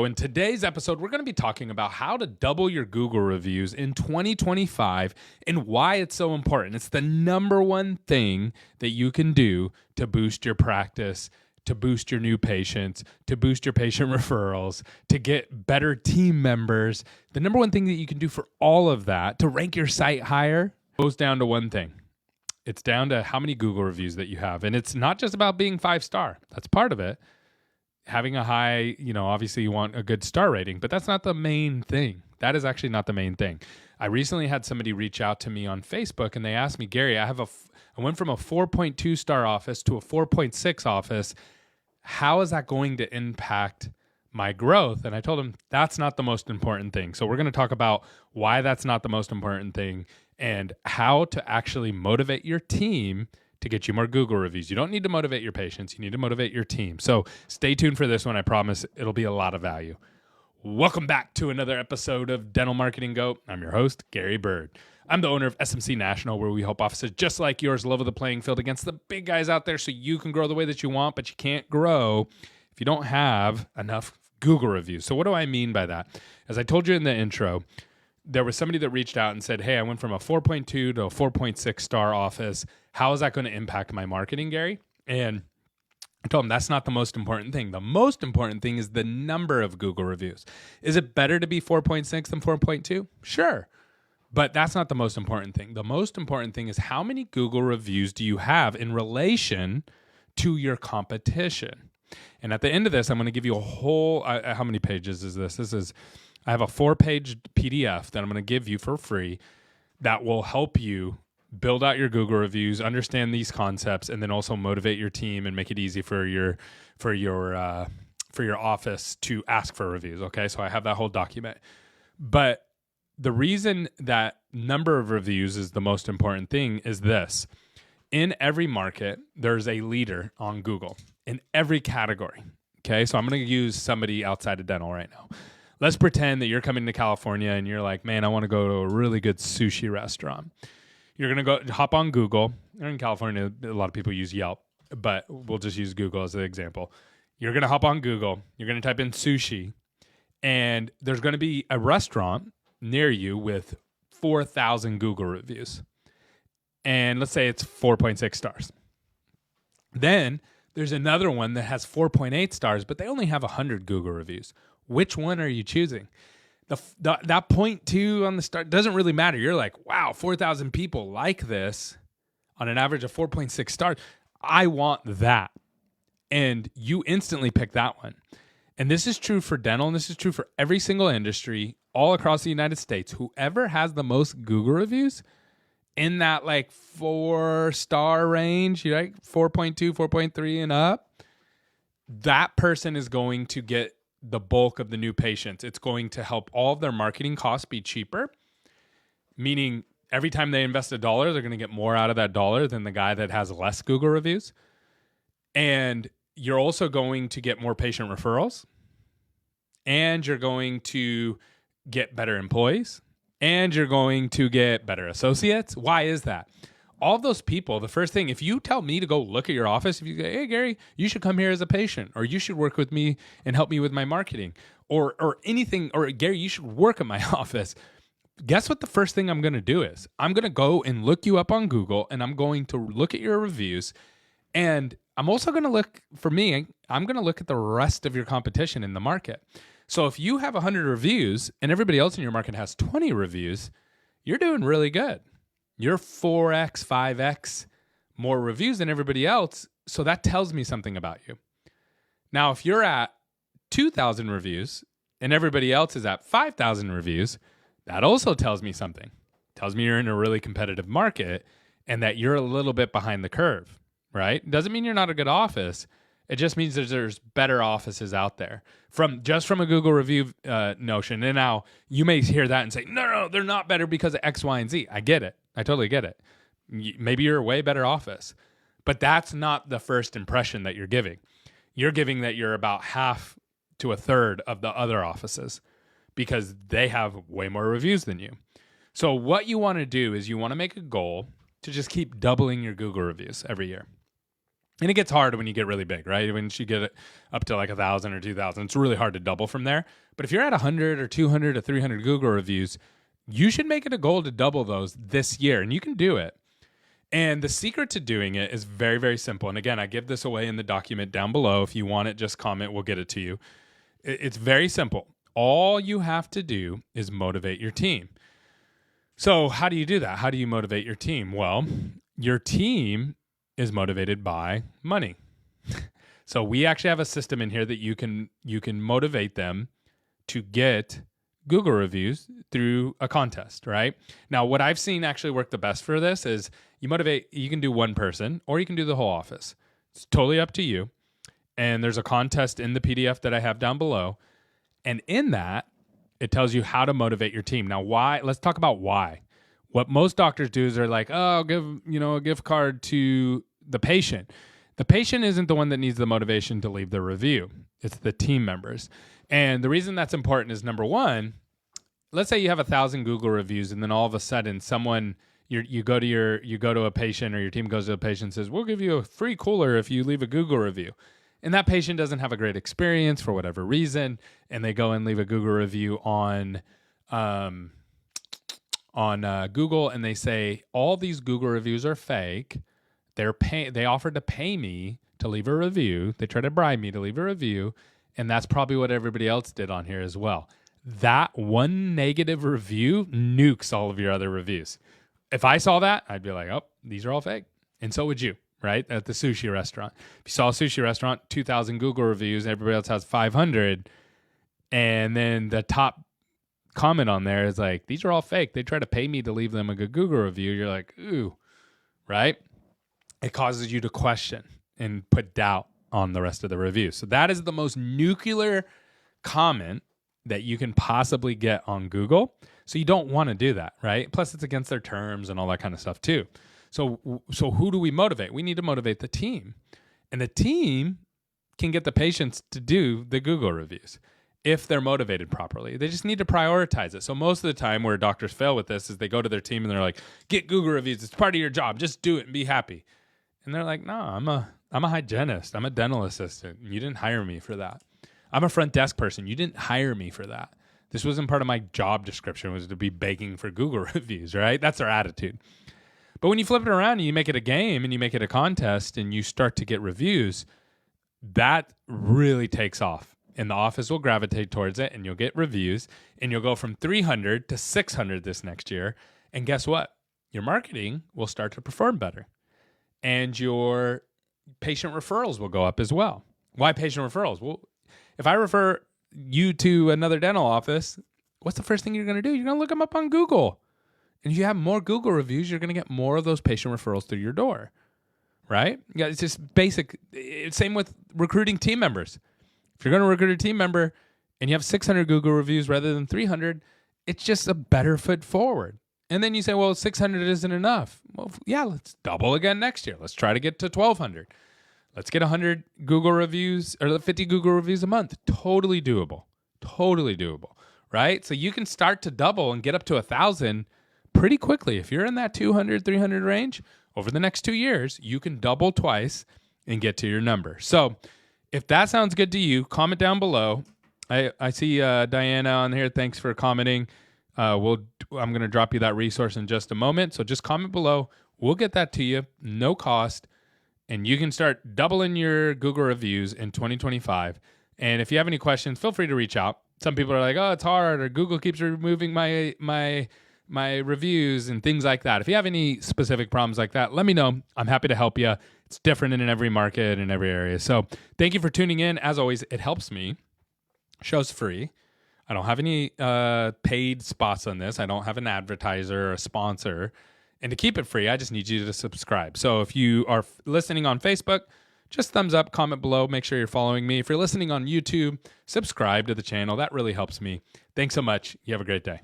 In today's episode, we're going to be talking about how to double your Google reviews in 2025 and why it's so important. It's the number one thing that you can do to boost your practice, to boost your new patients, to boost your patient referrals, to get better team members. The number one thing that you can do for all of that, to rank your site higher, goes down to one thing. It's down to how many Google reviews that you have. And it's not just about being 5-star. That's part of it. Having a high, obviously you want a good star rating, but that's not the main thing. That is actually not the main thing. I recently had somebody reach out to me on Facebook and they asked me, Gary, I went from a 4.2 star office to a 4.6 office. How is that going to impact my growth? And I told them that's not the most important thing. So we're going to talk about why that's not the most important thing and how to actually motivate your team to get you more Google reviews. You don't need to motivate your patients. You need to motivate your team. So stay tuned for this one. I promise it'll be a lot of value. Welcome back to another episode of Dental Marketing Go. I'm your host, Gary Bird. I'm the owner of SMC National, where we help offices just like yours level the playing field against the big guys out there so you can grow the way that you want, but you can't grow if you don't have enough Google reviews. So what do I mean by that? As I told you in the intro, there was somebody that reached out and said, hey, I went from a 4.2 to a 4.6 star office. How is that going to impact my marketing, Gary? And I told him that's not the most important thing. The most important thing is the number of Google reviews. Is it better to be 4.6 than 4.2? Sure. But that's not the most important thing. The most important thing is how many Google reviews do you have in relation to your competition? And at the end of this, I'm going to give you a whole, how many pages is this? I have a 4-page PDF that I'm going to give you for free that will help you build out your Google reviews, understand these concepts, and then also motivate your team and make it easy for your office to ask for reviews. Okay, so I have that whole document. But the reason that number of reviews is the most important thing is this. In every market, there's a leader on Google in every category. Okay, so I'm going to use somebody outside of dental right now. Let's pretend that you're coming to California and you're like, man, I want to go to a really good sushi restaurant. You're going to go hop on Google. In California, a lot of people use Yelp, but we'll just use Google as an example. You're going to hop on Google. You're going to type in sushi, and there's going to be a restaurant near you with 4,000 Google reviews. And let's say it's 4.6 stars. Then there's another one that has 4.8 stars, but they only have 100 Google reviews. Which one are you choosing? That 0.2 on the star doesn't really matter. You're like, wow, 4,000 people like this on an average of 4.6 stars. I want that. And you instantly pick that one. And this is true for dental, and this is true for every single industry all across the United States. Whoever has the most Google reviews in that like 4-star range, right? 4.2, 4.3 and up, that person is going to get the bulk of the new patients. It's going to help all of their marketing costs be cheaper, meaning every time they invest $1, they're going to get more out of that dollar than the guy that has less Google reviews. And you're also going to get more patient referrals, and you're going to get better employees, and you're going to get better associates. Why is that? All of those people, the first thing, if you tell me to go look at your office, if you say, hey, Gary, you should come here as a patient, or you should work with me and help me with my marketing, or anything, or Gary, you should work at my office. Guess what the first thing I'm going to do is? I'm going to go and look you up on Google, and I'm going to look at your reviews, and I'm also going to look, for me, I'm going to look at the rest of your competition in the market. So if you have 100 reviews and everybody else in your market has 20 reviews, you're doing really good. You're 4x, 5x more reviews than everybody else. So that tells me something about you. Now, if you're at 2,000 reviews and everybody else is at 5,000 reviews, that also tells me something. It tells me you're in a really competitive market and that you're a little bit behind the curve, right? Doesn't mean you're not a good office. It just means there's better offices out there from a Google review notion. And now you may hear that and say, no, they're not better because of X, Y, and Z. I get it. I totally get it. Maybe you're a way better office, but that's not the first impression that you're giving. You're giving that you're about half to a third of the other offices because they have way more reviews than you. So what you want to do is you want to make a goal to just keep doubling your Google reviews every year. And it gets hard when you get really big, right? When you get it up to like 1,000 or 2,000, it's really hard to double from there. But if you're at 100 or 200 or 300 Google reviews, you should make it a goal to double those this year, and you can do it. And the secret to doing it is very, very simple. And again, I give this away in the document down below. If you want it, just comment. We'll get it to you. It's very simple. All you have to do is motivate your team. So how do you do that? How do you motivate your team? Well, your team is motivated by money. So we actually have a system in here that you can motivate them to get Google reviews through a contest, right? Now, what I've seen actually work the best for this is you can do one person or you can do the whole office. It's totally up to you. And there's a contest in the PDF that I have down below. And in that, it tells you how to motivate your team. Now, why? Let's talk about why. What most doctors do is they're like, oh, I'll give, a gift card to the patient. The patient isn't the one that needs the motivation to leave the review. It's the team members. And the reason that's important is, number one, let's say you have 1,000 Google reviews, and then all of a sudden someone you go to a patient, or your team goes to a patient and says, we'll give you a free cooler if you leave a Google review. And that patient doesn't have a great experience for whatever reason, and they go and leave a Google review on Google, and they say all these Google reviews are fake. They offered to pay me to leave a review. They tried to bribe me to leave a review, and that's probably what everybody else did on here as well. That one negative review nukes all of your other reviews. If I saw that, I'd be like, oh, these are all fake. And so would you, right? At the sushi restaurant. If you saw a sushi restaurant, 2,000 Google reviews, and everybody else has 500, and then the top comment on there is like, these are all fake. They try to pay me to leave them a good Google review. You're like, ooh, right? It causes you to question and put doubt on the rest of the review. So that is the most nuclear comment that you can possibly get on Google. So you don't want to do that, right? Plus it's against their terms and all that kind of stuff too. So who do we motivate? We need to motivate the team. And the team can get the patients to do the Google reviews if they're motivated properly. They just need to prioritize it. So most of the time where doctors fail with this is they go to their team and they're like, get Google reviews. It's part of your job. Just do it and be happy. And they're like, no, I'm a hygienist. I'm a dental assistant. You didn't hire me for that. I'm a front desk person. You didn't hire me for that. This wasn't part of my job description, was to be begging for Google reviews, right? That's their attitude. But when you flip it around and you make it a game and you make it a contest and you start to get reviews, that really takes off. And the office will gravitate towards it, and you'll get reviews, and you'll go from 300 to 600 this next year. And guess what? Your marketing will start to perform better. And your patient referrals will go up as well. Why patient referrals? Well, if I refer you to another dental office, what's the first thing you're going to do? You're going to look them up on Google. And if you have more Google reviews, you're going to get more of those patient referrals through your door, right? Yeah, it's just basic. Same with recruiting team members. If you're going to recruit a team member and you have 600 Google reviews rather than 300, it's just a better foot forward. And then you say, well, 600 isn't enough. Well, yeah, let's double again next year. Let's try to get to 1,200. Let's get 100 Google reviews or 50 Google reviews a month. Totally doable. Totally doable, right? So you can start to double and get up to 1,000 pretty quickly. If you're in that 200, 300 range, over the next 2 years, you can double twice and get to your number. So if that sounds good to you, comment down below. I see Diana on here. Thanks for commenting. I'm going to drop you that resource in just a moment. So just comment below. We'll get that to you, no cost. And you can start doubling your Google reviews in 2025. And if you have any questions, feel free to reach out. Some people are like, oh, it's hard, or Google keeps removing my reviews and things like that. If you have any specific problems like that, let me know. I'm happy to help you. It's different in every market and every area. So thank you for tuning in. As always, it helps me. Show's free. I don't have any paid spots on this. I don't have an advertiser or a sponsor. And to keep it free, I just need you to subscribe. So if you are listening on Facebook, just thumbs up, comment below, make sure you're following me. If you're listening on YouTube, subscribe to the channel. That really helps me. Thanks so much. You have a great day.